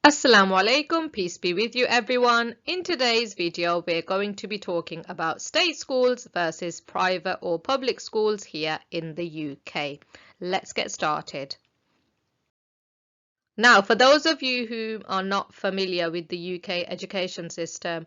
Assalamu alaikum, peace be with you everyone. In today's video we're going to be talking about state schools versus private or public schools here in the UK. Let's get started. Now, for those of you who are not familiar with the UK education system,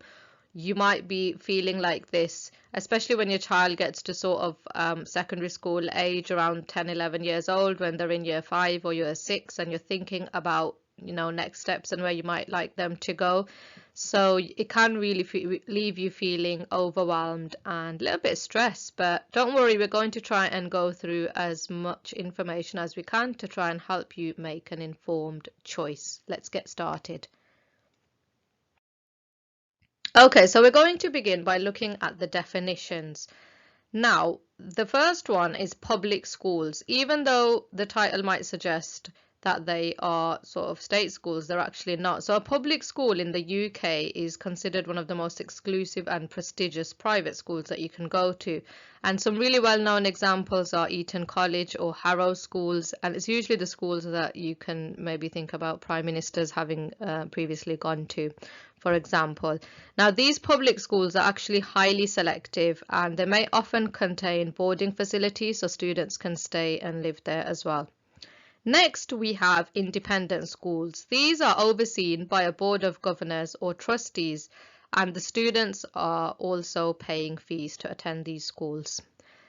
you might be feeling like this, especially when your child gets to sort of secondary school age around 10, 11 years old, when they're in year 5 or year 6 and you're thinking about next steps and where you might like them to go. So it can really leave you feeling overwhelmed and a little bit stressed, but don't worry, we're going to try and go through as much information as we can to try and help you make an informed choice. Let's get started. Okay, so we're going to begin by looking at the definitions. Now, the first one is public schools. Even though the title might suggest that they are sort of state schools, they're actually not. So a public school in the UK is considered one of the most exclusive and prestigious private schools that you can go to. And some really well-known examples are Eton College or Harrow schools, and it's usually the schools that you can maybe think about prime ministers having previously gone to, for example. Now, these public schools are actually highly selective and they may often contain boarding facilities so students can stay and live there as well. Next, we have independent schools. These are overseen by a board of governors or trustees, and the students are also paying fees to attend these schools.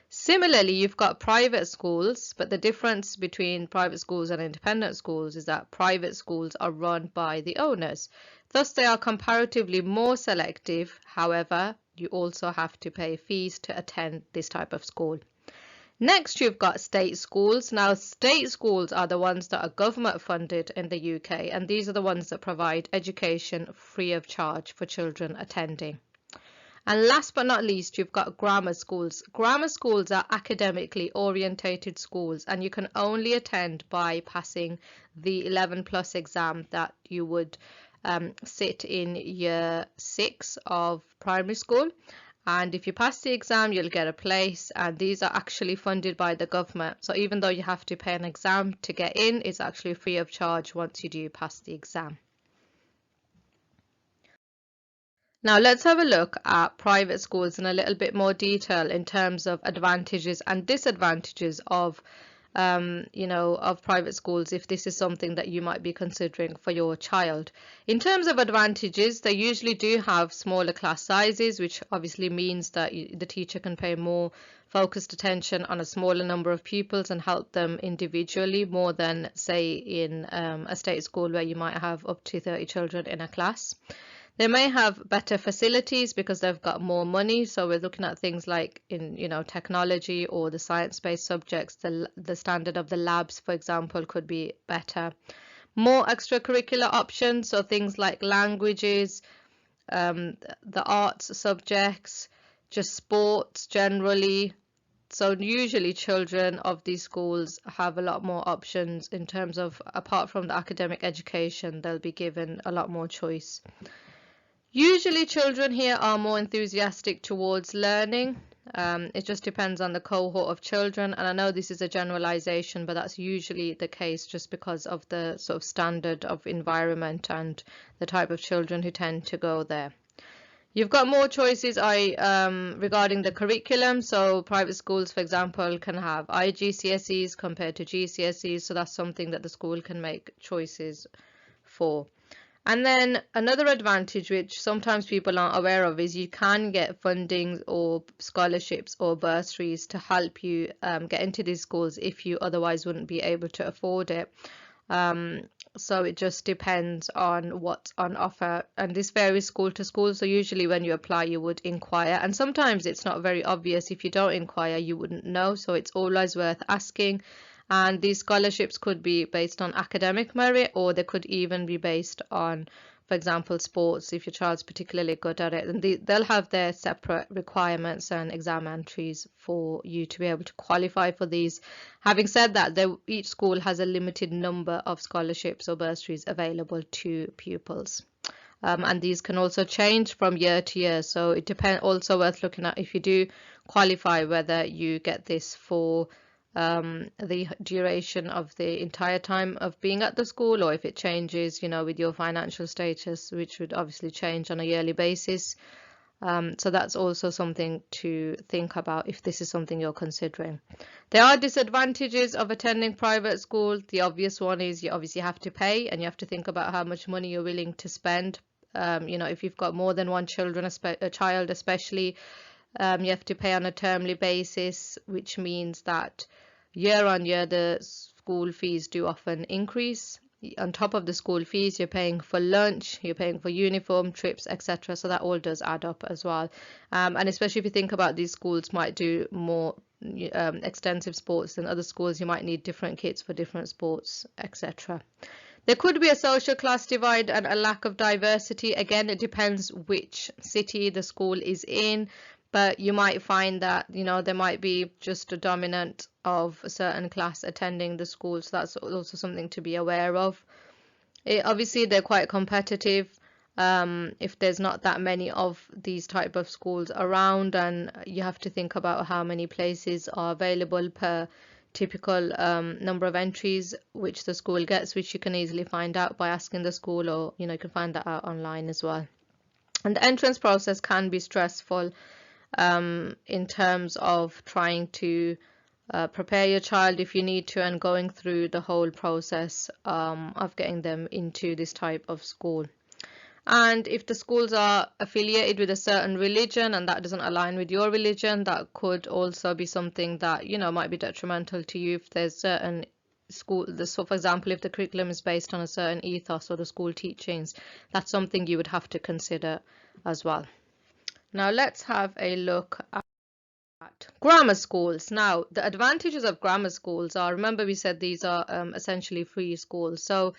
Similarly, you've got private schools, but the difference between private schools and independent schools is that private schools are run by the owners. Thus, they are comparatively more selective. However, you also have to pay fees to attend this type of school. Next, you've got state schools. Now, state schools are the ones that are government funded in the UK, and these are the ones that provide education free of charge for children attending. And last but not least, you've got grammar schools. Grammar schools are academically orientated schools, and you can only attend by passing the 11+ exam that you would sit in year 6 of primary school. And if you pass the exam, you'll get a place, and these are actually funded by the government. So even though you have to pay an exam to get in, it's actually free of charge once you do pass the exam. Now let's have a look at private schools in a little bit more detail in terms of advantages and disadvantages of of private schools, if this is something that you might be considering for your child. In terms of advantages, they usually do have smaller class sizes, which obviously means that the teacher can pay more focused attention on a smaller number of pupils and help them individually, more than say in a state school where you might have up to 30 children in a class. They may have better facilities because they've got more money. So we're looking at things like in technology or the science-based subjects. The standard of the labs, for example, could be better. More extracurricular options, so things like languages, the arts subjects, just sports generally. So usually children of these schools have a lot more options in terms of, apart from the academic education, they'll be given a lot more choice. Usually children here are more enthusiastic towards learning. It just depends on the cohort of children, and I know this is a generalization, but that's usually the case just because of the sort of standard of environment and the type of children who tend to go there. You've got more choices regarding the curriculum. So private schools, for example, can have IGCSEs compared to GCSEs, so that's something that the school can make choices for. And then another advantage which sometimes people aren't aware of is you can get funding or scholarships or bursaries to help you get into these schools if you otherwise wouldn't be able to afford it. So it just depends on what's on offer, and this varies school to school. So usually when you apply, you would inquire, and sometimes it's not very obvious. If you don't inquire, you wouldn't know, so it's always worth asking. And these scholarships could be based on academic merit, or they could even be based on, for example, sports, if your child's particularly good at it. And they'll have their separate requirements and exam entries for you to be able to qualify for these. Having said that, each school has a limited number of scholarships or bursaries available to pupils. And these can also change from year to year. So it depends, also worth looking at if you do qualify, whether you get this for the duration of the entire time of being at the school, or if it changes, with your financial status, which would obviously change on a yearly basis. So that's also something to think about if this is something you're considering. There are disadvantages of attending private school. The obvious one is you obviously have to pay, and you have to think about how much money you're willing to spend. If you've got more than one a child especially, you have to pay on a termly basis, which means that year on year the school fees do often increase. On top of the school fees, you're paying for lunch, you're paying for uniform, trips, etc. So that all does add up as well. And especially if you think about these schools might do more extensive sports than other schools, you might need different kits for different sports, etc. There could be a social class divide and a lack of diversity. Again, it depends which city the school is in, but you might find that, there might be just a dominant of a certain class attending the school. So that's also something to be aware of. Obviously, they're quite competitive. If there's not that many of these type of schools around, and you have to think about how many places are available per typical number of entries which the school gets, which you can easily find out by asking the school, or you can find that out online as well. And the entrance process can be stressful in terms of trying to prepare your child if you need to, and going through the whole process of getting them into this type of school. And if the schools are affiliated with a certain religion and that doesn't align with your religion, that could also be something that, might be detrimental to you. If there's certain school, so for example, if the curriculum is based on a certain ethos or the school teachings, that's something you would have to consider as well. Now let's have a look at grammar schools. Now, the advantages of grammar schools are, remember we said these are essentially free schools. So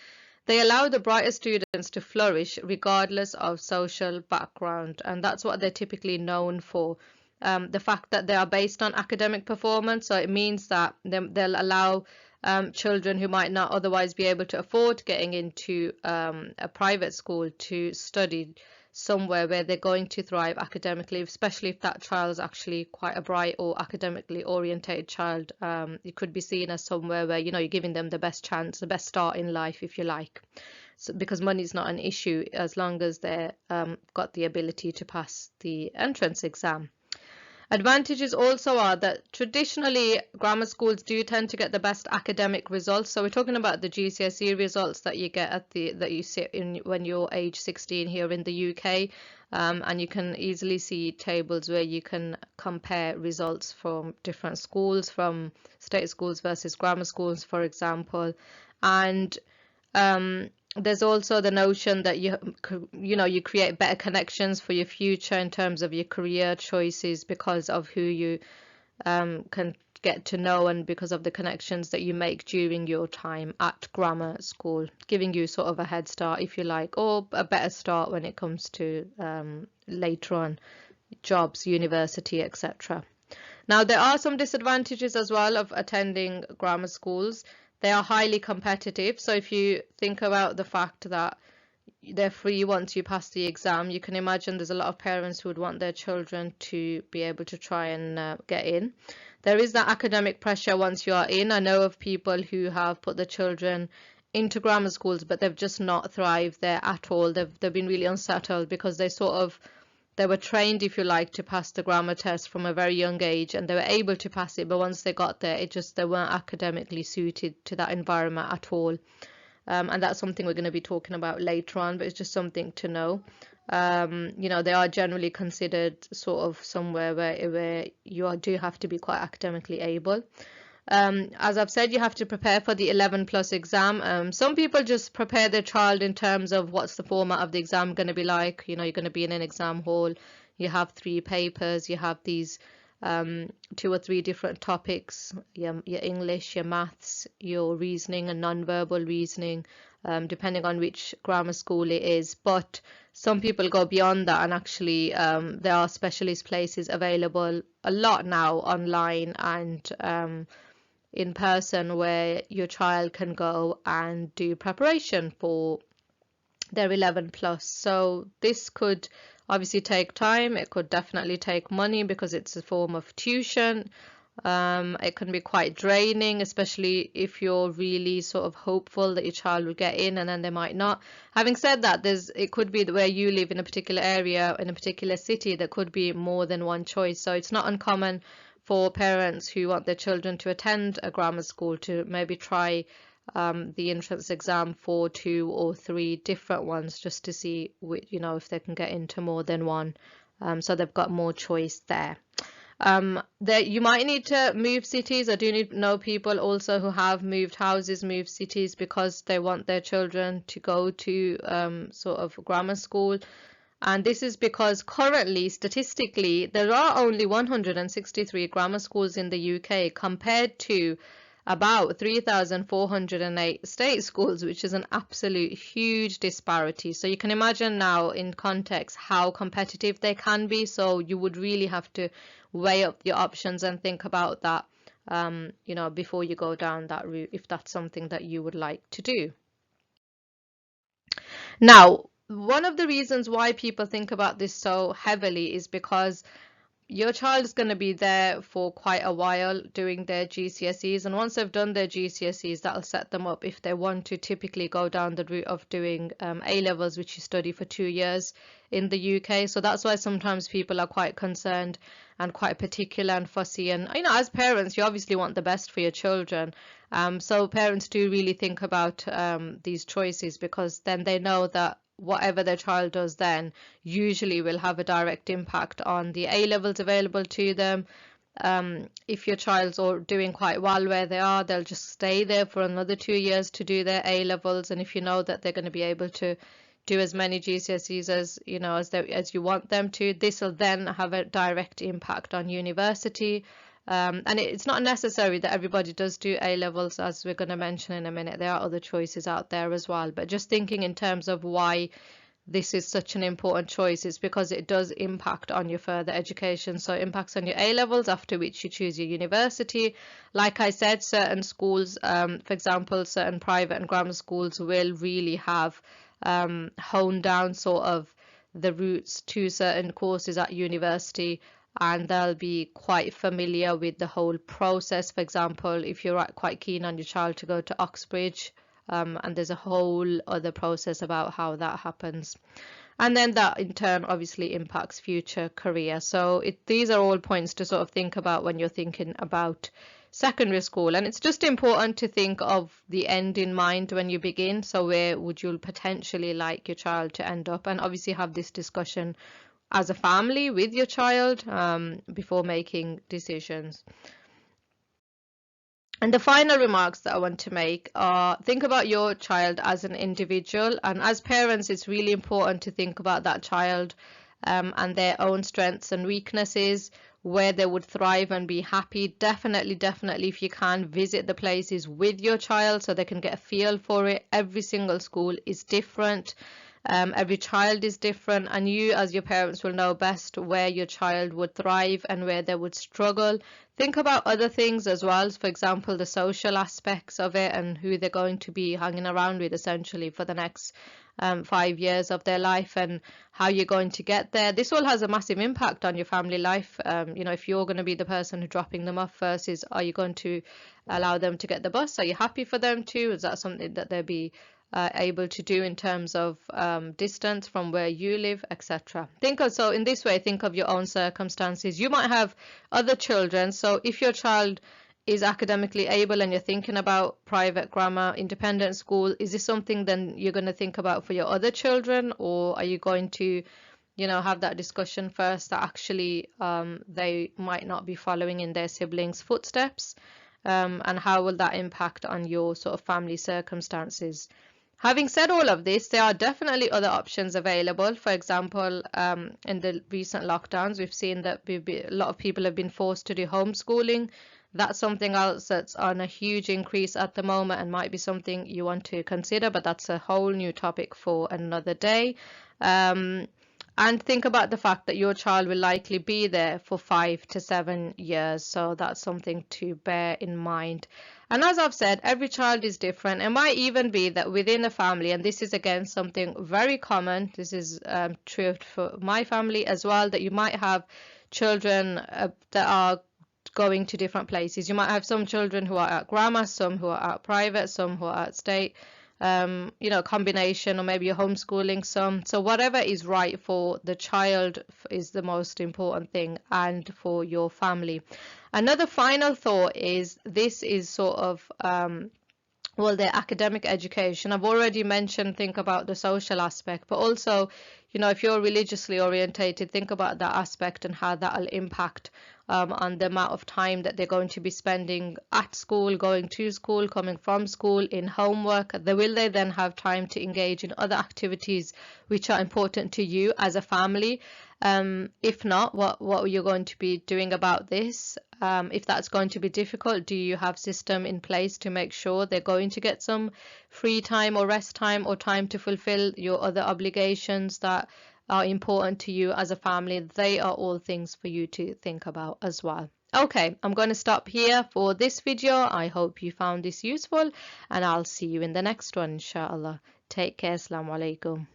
they allow the brighter students to flourish regardless of social background, and that's what they're typically known for. The fact that they are based on academic performance, so it means that they'll allow children who might not otherwise be able to afford getting into a private school to study somewhere where they're going to thrive academically, especially if that child is actually quite a bright or academically orientated child. It could be seen as somewhere where you're giving them the best chance, the best start in life, if you like. So because money is not an issue as long as they've got the ability to pass the entrance exam. Advantages also are that traditionally grammar schools do tend to get the best academic results. So we're talking about the GCSE results that you get that you sit in when you're age 16 here in the UK, and you can easily see tables where you can compare results from different schools, from state schools versus grammar schools, for example. And there's also the notion that you create better connections for your future in terms of your career choices because of who you can get to know, and because of the connections that you make during your time at grammar school, giving you sort of a head start, if you like, or a better start when it comes to later on jobs, university, etc. Now, there are some disadvantages as well of attending grammar schools. They are highly competitive. So if you think about the fact that they're free once you pass the exam, you can imagine there's a lot of parents who would want their children to be able to try and get in. There is that academic pressure once you are in. I know of people who have put their children into grammar schools, but they've just not thrived there at all. They've been really unsettled because they were trained, if you like, to pass the grammar test from a very young age, and they were able to pass it, but once they got there, they weren't academically suited to that environment at all. And that's something we're going to be talking about later on, but it's just something to know. They are generally considered sort of somewhere where you do have to be quite academically able. As I've said, you have to prepare for the 11+ exam. Some people just prepare their child in terms of what's the format of the exam going to be like. You're going to be in an exam hall. You have 3 papers. You have these 2 or 3 different topics, your English, your maths, your reasoning and non-verbal reasoning, depending on which grammar school it is. But some people go beyond that, and actually there are specialist places available a lot now online and in person where your child can go and do preparation for their 11+. So this could obviously take time. It could definitely take money because it's a form of tuition, It can be quite draining, especially if you're really sort of hopeful that your child will get in and then they might not. Having said that, it could be that where you live in a particular area, in a particular city, there could be more than one choice. So it's not uncommon for parents who want their children to attend a grammar school to maybe try the entrance exam for 2 or 3 different ones just to see if they can get into more than one. So they've got more choice there. That you might need to move cities. I do know people also who have moved houses, moved cities because they want their children to go to sort of grammar school. And this is because currently, statistically, there are only 163 grammar schools in the UK compared to about 3,408 state schools, which is an absolute huge disparity. So you can imagine now in context how competitive they can be. So you would really have to weigh up your options and think about that, before you go down that route, if that's something that you would like to do. Now, one of the reasons why people think about this so heavily is because your child is going to be there for quite a while doing their GCSEs, and once they've done their GCSEs, that'll set them up if they want to typically go down the route of doing A levels, which you study for 2 years in the UK. So that's why sometimes people are quite concerned and quite particular and fussy. And as parents, you obviously want the best for your children. So parents do really think about these choices, because then they know that whatever their child does then usually will have a direct impact on the A levels available to them. If your child's all doing quite well where they are, they'll just stay there for another 2 years to do their A levels. And if you know that they're going to be able to do as many GCSEs as you want them to, this will then have a direct impact on university. And it's not necessary that everybody does do A levels, as we're going to mention in a minute. There are other choices out there as well. But just thinking in terms of why this is such an important choice is because it does impact on your further education. So it impacts on your A levels, after which you choose your university. Like I said, certain schools, for example, certain private and grammar schools will really have honed down sort of the routes to certain courses at university, and they'll be quite familiar with the whole process. For example, if you're quite keen on your child to go to Oxbridge, and there's a whole other process about how that happens. And then that in turn obviously impacts future career. So these are all points to sort of think about when you're thinking about secondary school. And it's just important to think of the end in mind when you begin. So where would you potentially like your child to end up? And obviously have this discussion as a family with your child before making decisions. And the final remarks that I want to make are, think about your child as an individual, and as parents it's really important to think about that child and their own strengths and weaknesses, where they would thrive and be happy. Definitely, if you can, visit the places with your child so they can get a feel for it. Every single school is different. Every child is different, and you as your parents will know best where your child would thrive and where they would struggle. Think about other things as well, for example, the social aspects of it and who they're going to be hanging around with essentially for the next 5 years of their life, and how you're going to get there. This all has a massive impact on your family life. If you're going to be the person who's dropping them off versus are you going to allow them to get the bus? Are you happy for them to? Is that something that they'll be able to do in terms of distance from where you live, etc. So in this way, think of your own circumstances. You might have other children, so if your child is academically able and you're thinking about private grammar, independent school, is this something then you're going to think about for your other children, or are you going to have that discussion first that actually they might not be following in their siblings' footsteps, and how will that impact on your sort of family circumstances? Having said all of this, there are definitely other options available. For example, in the recent lockdowns, we've seen that a lot of people have been forced to do homeschooling. That's something else that's on a huge increase at the moment and might be something you want to consider, but that's a whole new topic for another day. And think about the fact that your child will likely be there for 5 to 7 years. So that's something to bear in mind. And as I've said, every child is different. It might even be that within a family, and this is again something very common, this is true for my family as well, that you might have children that are going to different places. You might have some children who are at grammar, some who are at private, some who are at state, you know, combination, or maybe you're homeschooling some. So whatever is right for the child is the most important thing, and for your family. Another final thought is, this is sort of well, their academic education. I've already mentioned, think about the social aspect, but also, you know, if you're religiously orientated, think about that aspect and how that'll impact on the amount of time that they're going to be spending at school, going to school, coming from school, in homework. Will they then have time to engage in other activities which are important to you as a family? If not, what are you going to be doing about this? If that's going to be difficult, do you have system in place to make sure they're going to get some free time or rest time, or time to fulfill your other obligations that are important to you as a family? They are all things for you to think about as well. Okay, I'm going to stop here for this video. I hope you found this useful, and I'll see you in the next one, inshallah. Take care. Assalamu alaikum.